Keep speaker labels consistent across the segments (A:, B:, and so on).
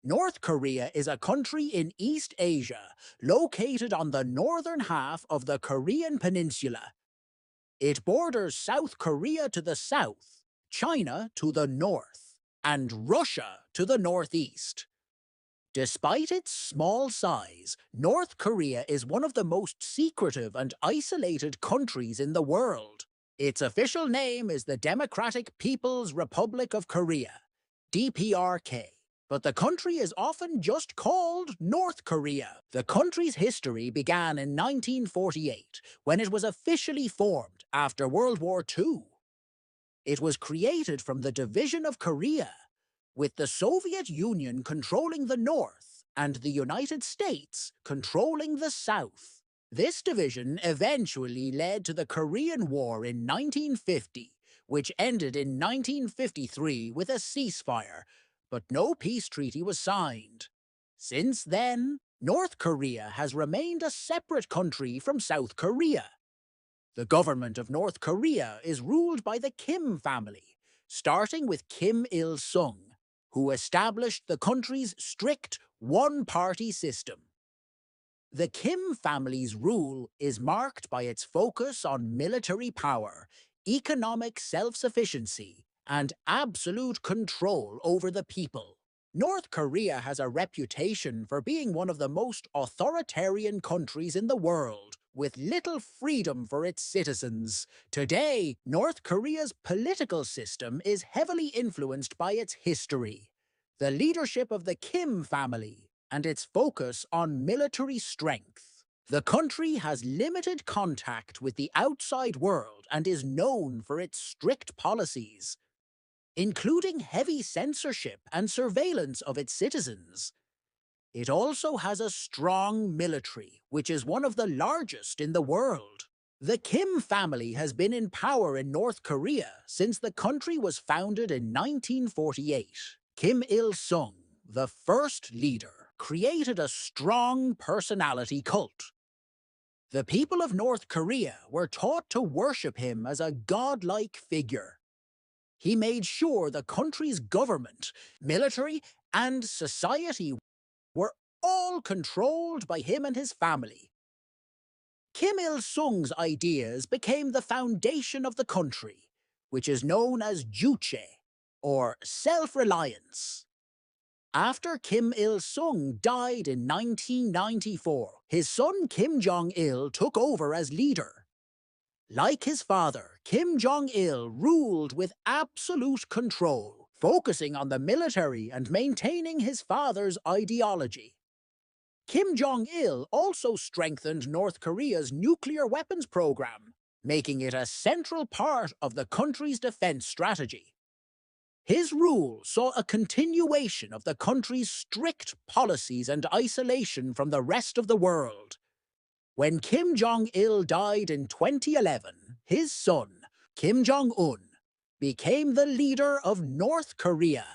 A: North Korea is a country in East Asia, located on the northern half of the Korean peninsula. It borders South Korea to the south, China to the north, and Russia to the northeast. Despite its small size, North Korea is one of the most secretive and isolated countries in the world. Its official name is the Democratic People's Republic of Korea, DPRK. But the country is often just called North Korea. The country's history began in 1948, when it was officially formed after World War II. It was created from the division of Korea, with the Soviet Union controlling the North and the United States controlling the South. This division eventually led to the Korean War in 1950, which ended in 1953 with a ceasefire, but no peace treaty was signed. Since then, North Korea has remained a separate country from South Korea. The government of North Korea is ruled by the Kim family, starting with Kim Il-sung, who established the country's strict one-party system. The Kim family's rule is marked by its focus on military power, economic self-sufficiency, and absolute control over the people. North Korea has a reputation for being one of the most authoritarian countries in the world, with little freedom for its citizens. Today, North Korea's political system is heavily influenced by its history, the leadership of the Kim family, and its focus on military strength. The country has limited contact with the outside world and is known for its strict policies, including heavy censorship and surveillance of its citizens. It also has a strong military, which is one of the largest in the world. The Kim family has been in power in North Korea since the country was founded in 1948. Kim Il-sung, the first leader, created a strong personality cult. The people of North Korea were taught to worship him as a godlike figure. He made sure the country's government, military, and society were all controlled by him and his family. Kim Il-sung's ideas became the foundation of the country, which is known as Juche, or self-reliance. After Kim Il-sung died in 1994, his son Kim Jong-il took over as leader. Like his father, Kim Jong-il ruled with absolute control, focusing on the military and maintaining his father's ideology. Kim Jong-il also strengthened North Korea's nuclear weapons program, making it a central part of the country's defense strategy. His rule saw a continuation of the country's strict policies and isolation from the rest of the world. When Kim Jong-il died in 2011, his son, Kim Jong-un, became the leader of North Korea.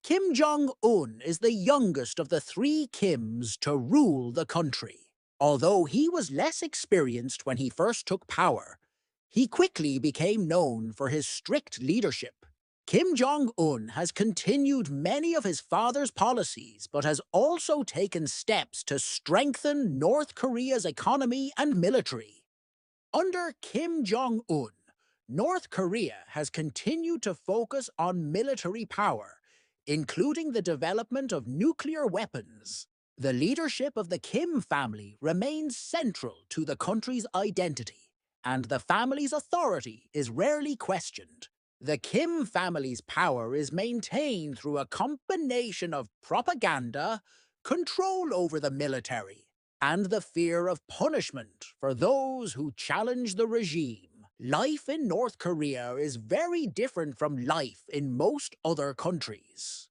A: Kim Jong-un is the youngest of the three Kims to rule the country. Although he was less experienced when he first took power, he quickly became known for his strict leadership. Kim Jong-un has continued many of his father's policies, but has also taken steps to strengthen North Korea's economy and military. Under Kim Jong-un, North Korea has continued to focus on military power, including the development of nuclear weapons. The leadership of the Kim family remains central to the country's identity, and the family's authority is rarely questioned. The Kim family's power is maintained through a combination of propaganda, control over the military, and the fear of punishment for those who challenge the regime. Life in North Korea is very different from life in most other countries.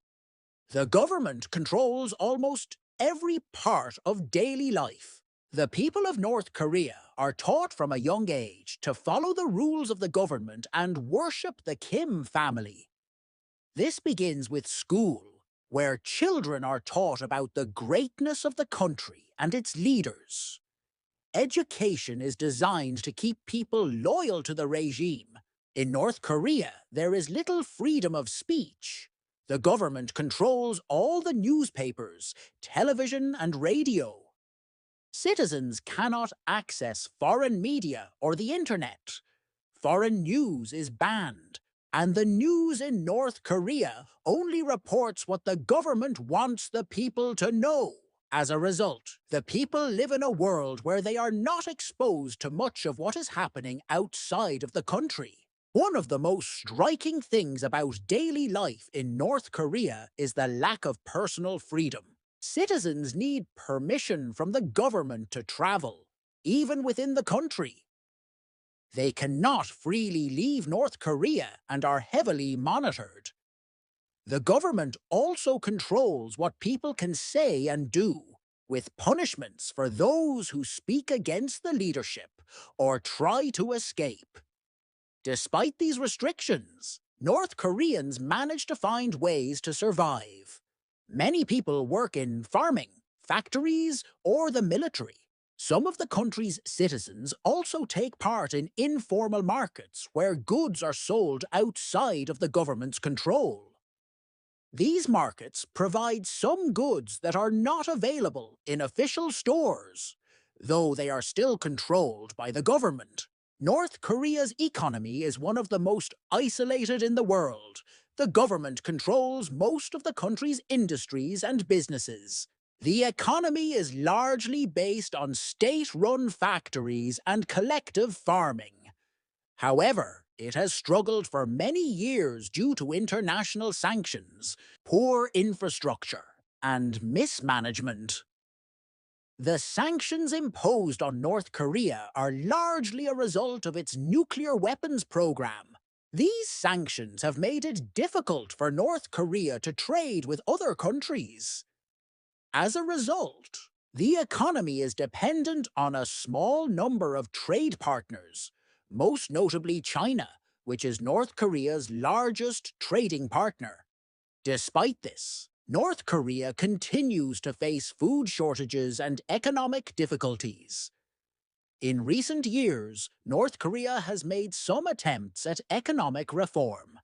A: The government controls almost every part of daily life. The people of North Korea are taught from a young age to follow the rules of the government and worship the Kim family. This begins with school, where children are taught about the greatness of the country and its leaders. Education is designed to keep people loyal to the regime. In North Korea, there is little freedom of speech. The government controls all the newspapers, television, and radio. Citizens cannot access foreign media or the internet. Foreign news is banned, and the news in North Korea only reports what the government wants the people to know. As a result, the people live in a world where they are not exposed to much of what is happening outside of the country. One of the most striking things about daily life in North Korea is the lack of personal freedom. Citizens need permission from the government to travel, even within the country. They cannot freely leave North Korea and are heavily monitored. The government also controls what people can say and do, with punishments for those who speak against the leadership or try to escape. Despite these restrictions, North Koreans manage to find ways to survive. Many people work in farming, factories, or the military. Some of the country's citizens also take part in informal markets where goods are sold outside of the government's control. These markets provide some goods that are not available in official stores, though they are still controlled by the government. North Korea's economy is one of the most isolated in the world. The government controls most of the country's industries and businesses. The economy is largely based on state-run factories and collective farming. However, it has struggled for many years due to international sanctions, poor infrastructure, and mismanagement. The sanctions imposed on North Korea are largely a result of its nuclear weapons program. These sanctions have made it difficult for North Korea to trade with other countries. As a result, the economy is dependent on a small number of trade partners, most notably China, which is North Korea's largest trading partner. Despite this, North Korea continues to face food shortages and economic difficulties. In recent years, North Korea has made some attempts at economic reform.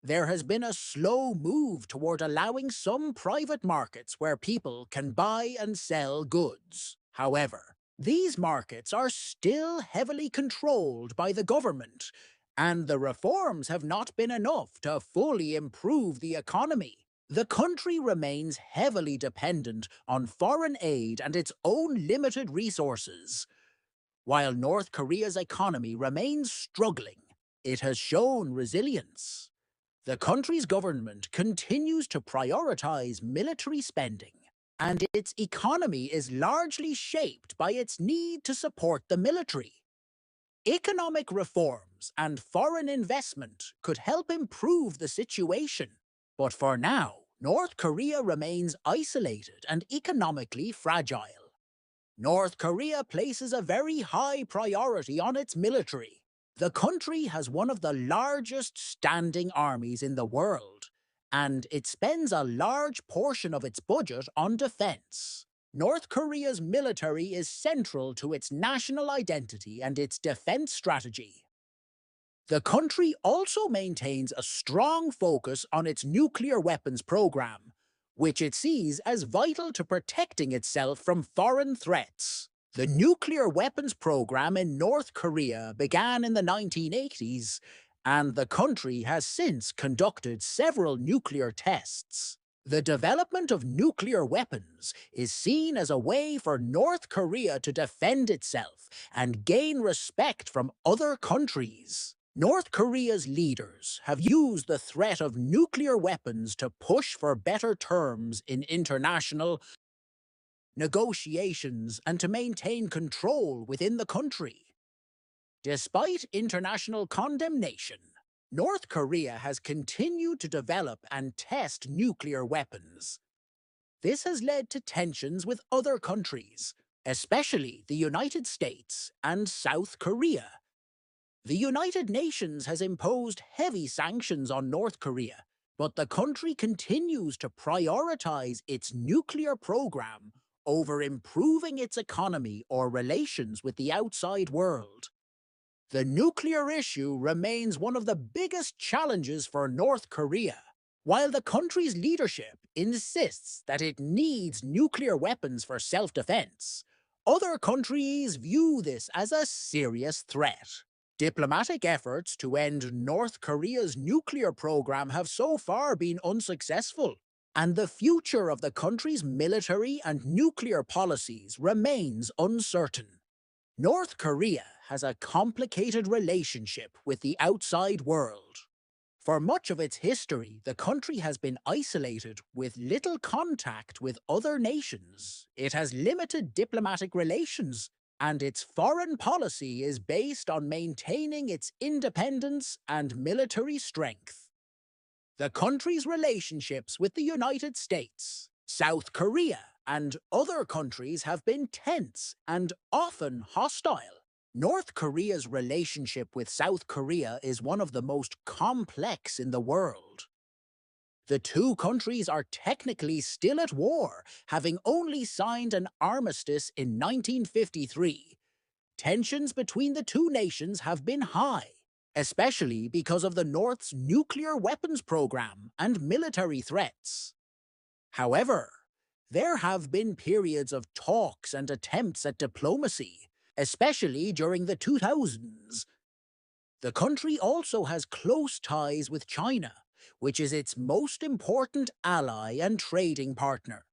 A: There has been a slow move toward allowing some private markets where people can buy and sell goods. However, these markets are still heavily controlled by the government, and the reforms have not been enough to fully improve the economy. The country remains heavily dependent on foreign aid and its own limited resources. While North Korea's economy remains struggling, it has shown resilience. The country's government continues to prioritize military spending, and its economy is largely shaped by its need to support the military. Economic reforms and foreign investment could help improve the situation, but for now, North Korea remains isolated and economically fragile. North Korea places a very high priority on its military. The country has one of the largest standing armies in the world, and it spends a large portion of its budget on defense. North Korea's military is central to its national identity and its defense strategy. The country also maintains a strong focus on its nuclear weapons program, which it sees as vital to protecting itself from foreign threats. The nuclear weapons program in North Korea began in the 1980s, and the country has since conducted several nuclear tests. The development of nuclear weapons is seen as a way for North Korea to defend itself and gain respect from other countries. North Korea's leaders have used the threat of nuclear weapons to push for better terms in international negotiations and to maintain control within the country. Despite international condemnation, North Korea has continued to develop and test nuclear weapons. This has led to tensions with other countries, especially the United States and South Korea. The United Nations has imposed heavy sanctions on North Korea, but the country continues to prioritize its nuclear program over improving its economy or relations with the outside world. The nuclear issue remains one of the biggest challenges for North Korea. While the country's leadership insists that it needs nuclear weapons for self-defense, other countries view this as a serious threat. Diplomatic efforts to end North Korea's nuclear program have so far been unsuccessful, and the future of the country's military and nuclear policies remains uncertain. North Korea has a complicated relationship with the outside world. For much of its history, the country has been isolated with little contact with other nations. It has limited diplomatic relations, and its foreign policy is based on maintaining its independence and military strength. The country's relationships with the United States, South Korea, and other countries have been tense and often hostile. North Korea's relationship with South Korea is one of the most complex in the world. The two countries are technically still at war, having only signed an armistice in 1953. Tensions between the two nations have been high, especially because of the North's nuclear weapons program and military threats. However, there have been periods of talks and attempts at diplomacy, especially during the 2000s. The country also has close ties with China, which is its most important ally and trading partner.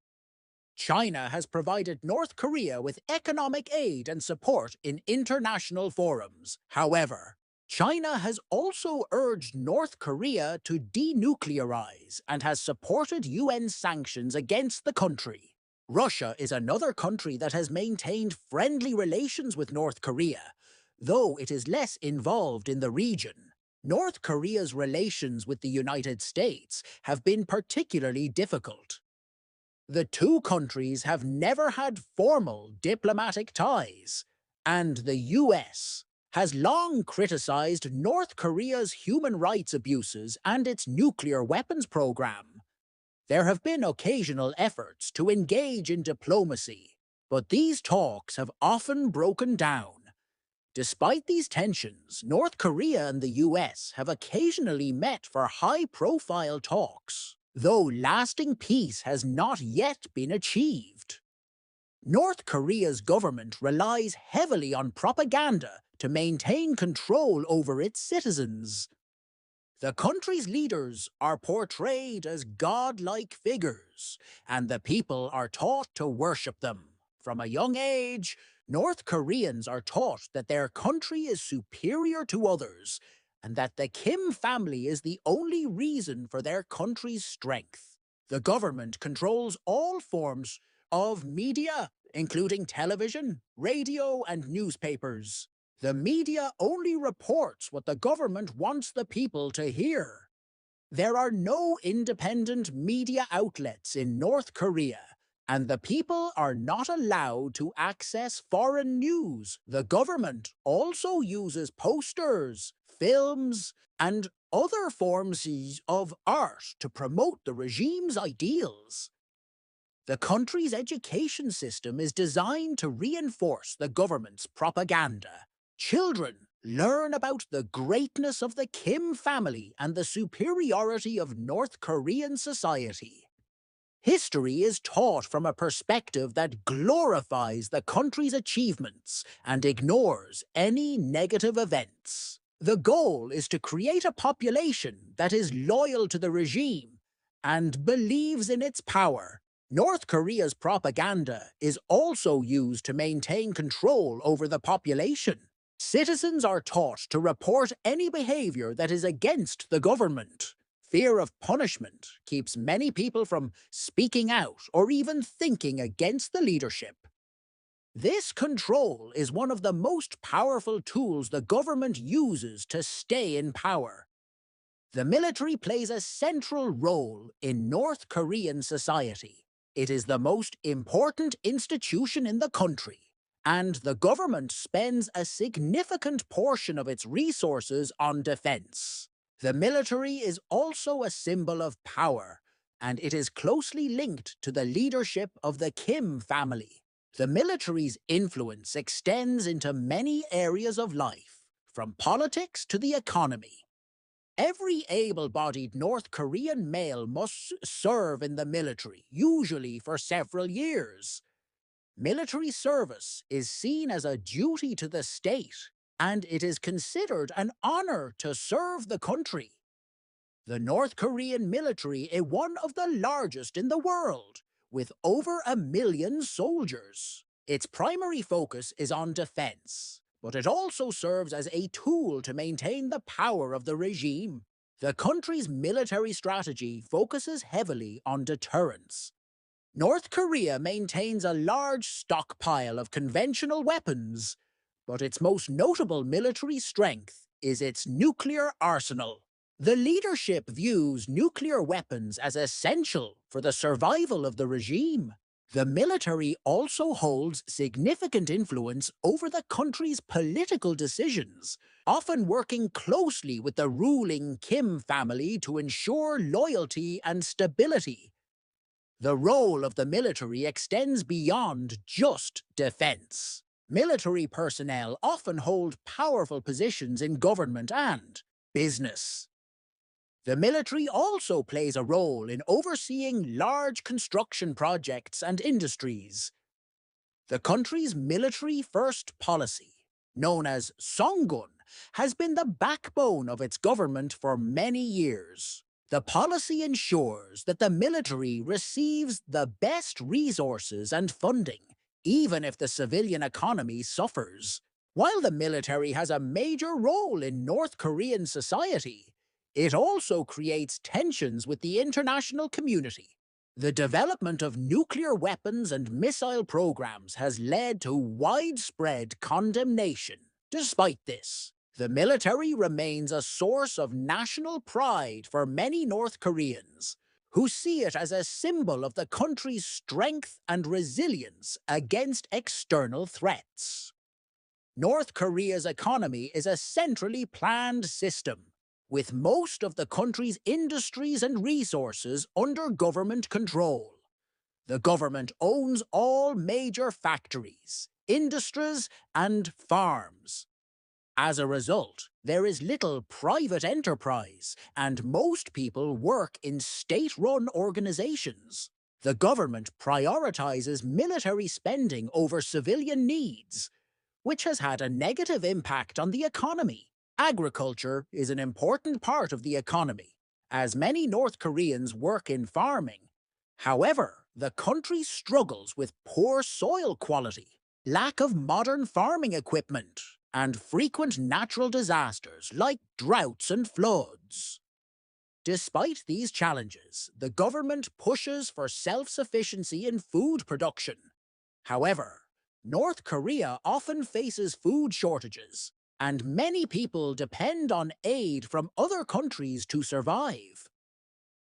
A: China has provided North Korea with economic aid and support in international forums. However, China has also urged North Korea to denuclearize and has supported UN sanctions against the country. Russia is another country that has maintained friendly relations with North Korea, though it is less involved in the region. North Korea's relations with the United States have been particularly difficult. The two countries have never had formal diplomatic ties, and the US has long criticized North Korea's human rights abuses and its nuclear weapons program. There have been occasional efforts to engage in diplomacy, but these talks have often broken down. Despite these tensions, North Korea and the US have occasionally met for high-profile talks, though lasting peace has not yet been achieved. North Korea's government relies heavily on propaganda to maintain control over its citizens. The country's leaders are portrayed as godlike figures, and the people are taught to worship them. From a young age, North Koreans are taught that their country is superior to others, and that the Kim family is the only reason for their country's strength. The government controls all forms of media, including television, radio, and newspapers. The media only reports what the government wants the people to hear. There are no independent media outlets in North Korea, and the people are not allowed to access foreign news. The government also uses posters, films, and other forms of art to promote the regime's ideals. The country's education system is designed to reinforce the government's propaganda. Children learn about the greatness of the Kim family and the superiority of North Korean society. History is taught from a perspective that glorifies the country's achievements and ignores any negative events. The goal is to create a population that is loyal to the regime and believes in its power. North Korea's propaganda is also used to maintain control over the population. Citizens are taught to report any behavior that is against the government. Fear of punishment keeps many people from speaking out or even thinking against the leadership. This control is one of the most powerful tools the government uses to stay in power. The military plays a central role in North Korean society. It is the most important institution in the country, and the government spends a significant portion of its resources on defense. The military is also a symbol of power, and it is closely linked to the leadership of the Kim family. The military's influence extends into many areas of life, from politics to the economy. Every able-bodied North Korean male must serve in the military, usually for several years. Military service is seen as a duty to the state, and it is considered an honor to serve the country. The North Korean military is one of the largest in the world, with over 1 million soldiers. Its primary focus is on defense, but it also serves as a tool to maintain the power of the regime. The country's military strategy focuses heavily on deterrence. North Korea maintains a large stockpile of conventional weapons, but its most notable military strength is its nuclear arsenal. The leadership views nuclear weapons as essential for the survival of the regime. The military also holds significant influence over the country's political decisions, often working closely with the ruling Kim family to ensure loyalty and stability. The role of the military extends beyond just defense. Military personnel often hold powerful positions in government and business. The military also plays a role in overseeing large construction projects and industries. The country's military-first policy, known as Songun, has been the backbone of its government for many years. The policy ensures that the military receives the best resources and funding, even if the civilian economy suffers. While the military has a major role in North Korean society, it also creates tensions with the international community. The development of nuclear weapons and missile programs has led to widespread condemnation. Despite this, the military remains a source of national pride for many North Koreans, who see it as a symbol of the country's strength and resilience against external threats. North Korea's economy is a centrally planned system, with most of the country's industries and resources under government control. The government owns all major factories, industries, and farms. As a result, there is little private enterprise, and most people work in state-run organizations. The government prioritizes military spending over civilian needs, which has had a negative impact on the economy. Agriculture is an important part of the economy, as many North Koreans work in farming. However, the country struggles with poor soil quality, lack of modern farming equipment, and frequent natural disasters like droughts and floods. Despite these challenges, the government pushes for self-sufficiency in food production. However, North Korea often faces food shortages, and many people depend on aid from other countries to survive.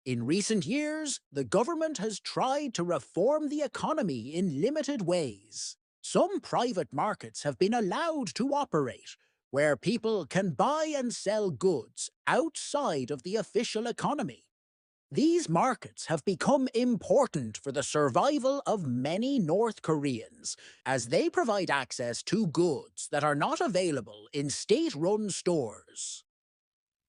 A: In recent years, the government has tried to reform the economy in limited ways. Some private markets have been allowed to operate, where people can buy and sell goods outside of the official economy. These markets have become important for the survival of many North Koreans, as they provide access to goods that are not available in state-run stores.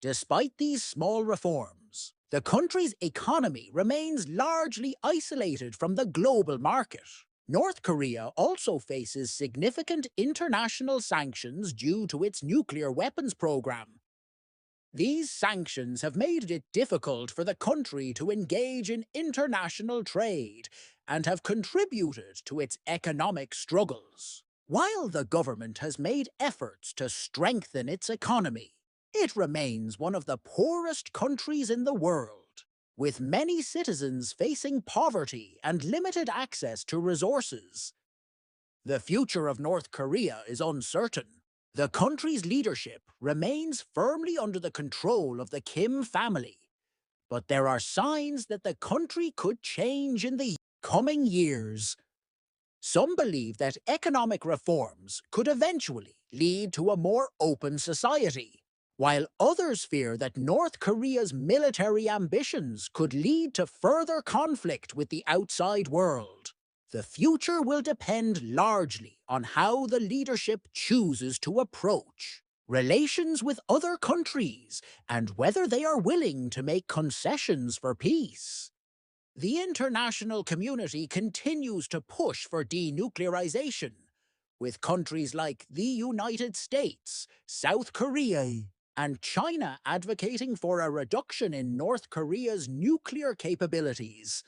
A: Despite these small reforms, the country's economy remains largely isolated from the global market. North Korea also faces significant international sanctions due to its nuclear weapons program. These sanctions have made it difficult for the country to engage in international trade and have contributed to its economic struggles. While the government has made efforts to strengthen its economy, it remains one of the poorest countries in the world, with many citizens facing poverty and limited access to resources. The future of North Korea is uncertain. The country's leadership remains firmly under the control of the Kim family, but there are signs that the country could change in the coming years. Some believe that economic reforms could eventually lead to a more open society, while others fear that North Korea's military ambitions could lead to further conflict with the outside world. The future will depend largely on how the leadership chooses to approach relations with other countries, and whether they are willing to make concessions for peace. The international community continues to push for denuclearization, with countries like the United States, South Korea, and China advocating for a reduction in North Korea's nuclear capabilities.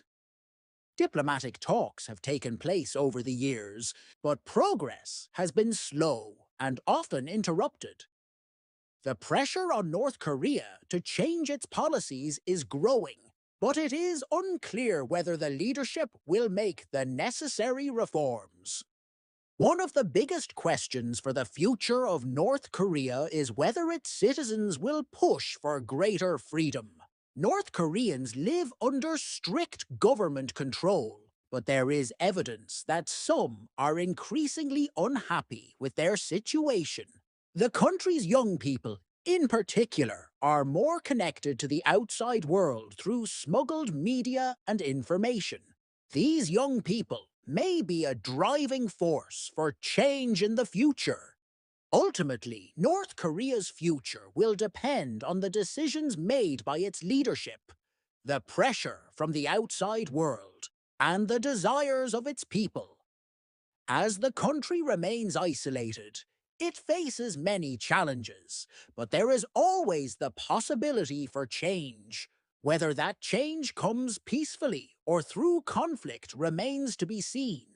A: Diplomatic talks have taken place over the years, but progress has been slow and often interrupted. The pressure on North Korea to change its policies is growing, but it is unclear whether the leadership will make the necessary reforms. One of the biggest questions for the future of North Korea is whether its citizens will push for greater freedom. North Koreans live under strict government control, but there is evidence that some are increasingly unhappy with their situation. The country's young people, in particular, are more connected to the outside world through smuggled media and information. These young people may be a driving force for change in the future. Ultimately, North Korea's future will depend on the decisions made by its leadership, the pressure from the outside world, and the desires of its people. As the country remains isolated, it faces many challenges, but there is always the possibility for change. Whether that change comes peacefully or through conflict remains to be seen.